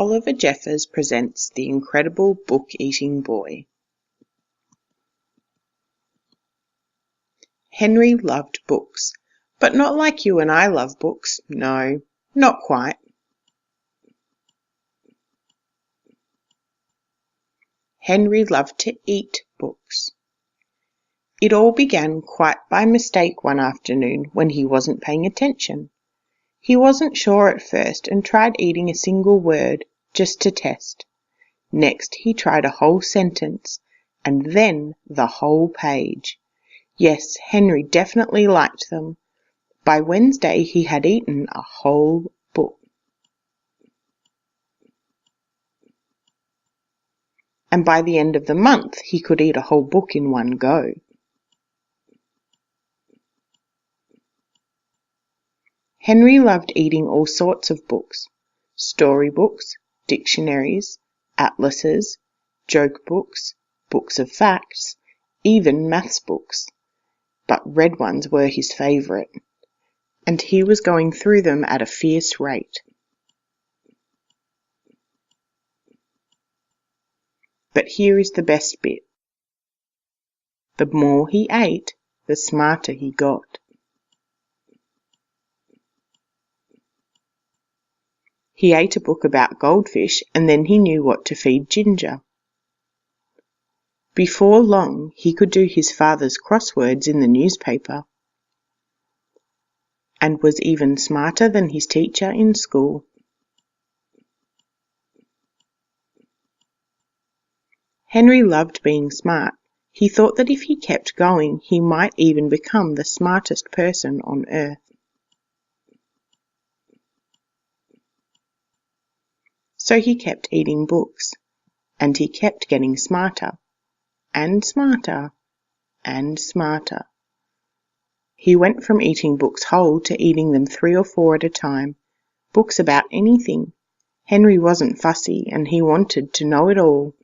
Oliver Jeffers presents The Incredible Book-Eating Boy. Henry loved books, but not like you and I love books. No, not quite. Henry loved to eat books. It all began quite by mistake one afternoon when he wasn't paying attention. He wasn't sure at first and tried eating a single word just to test. Next he tried a whole sentence, and then the whole page. Yes, Henry definitely liked them. By Wednesday he had eaten a whole book. And by the end of the month he could eat a whole book in one go. Henry loved eating all sorts of books: storybooks, dictionaries, atlases, joke books, books of facts, even maths books. But red ones were his favourite, and he was going through them at a fierce rate. But here is the best bit. The more he ate, the smarter he got. He ate a book about goldfish, and then he knew what to feed Ginger. Before long he could do his father's crosswords in the newspaper, and was even smarter than his teacher in school. Henry loved being smart. He thought that if he kept going, he might even become the smartest person on earth. So he kept eating books, and he kept getting smarter, and smarter, and smarter. He went from eating books whole to eating them 3 or 4 at a time, books about anything. Henry wasn't fussy, and he wanted to know it all.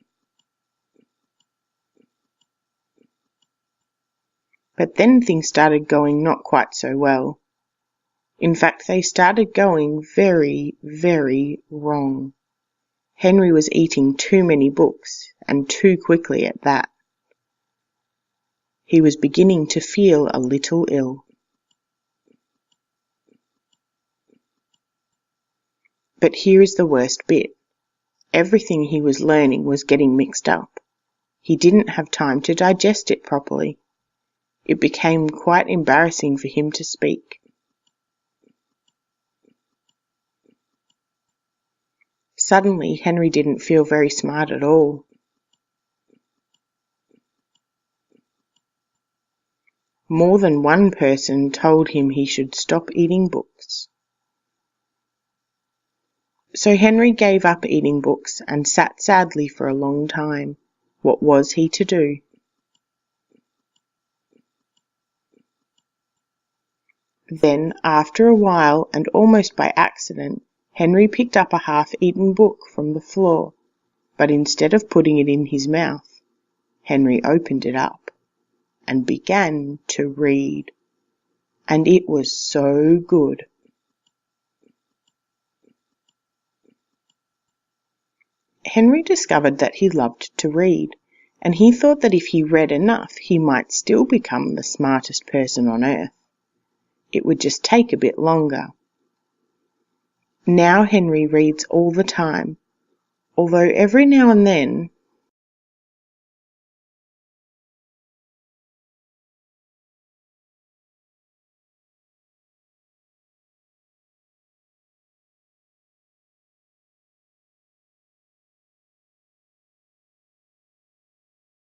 But then things started going not quite so well. In fact, they started going very, very wrong. Henry was eating too many books, and too quickly at that. He was beginning to feel a little ill. But here is the worst bit. Everything he was learning was getting mixed up. He didn't have time to digest it properly. It became quite embarrassing for him to speak. Suddenly, Henry didn't feel very smart at all. More than one person told him he should stop eating books. So Henry gave up eating books and sat sadly for a long time. What was he to do? Then, after a while, and almost by accident, Henry picked up a half-eaten book from the floor, but instead of putting it in his mouth, Henry opened it up and began to read. And it was so good. Henry discovered that he loved to read, and he thought that if he read enough, he might still become the smartest person on earth. It would just take a bit longer. Now Henry reads all the time, although every now and then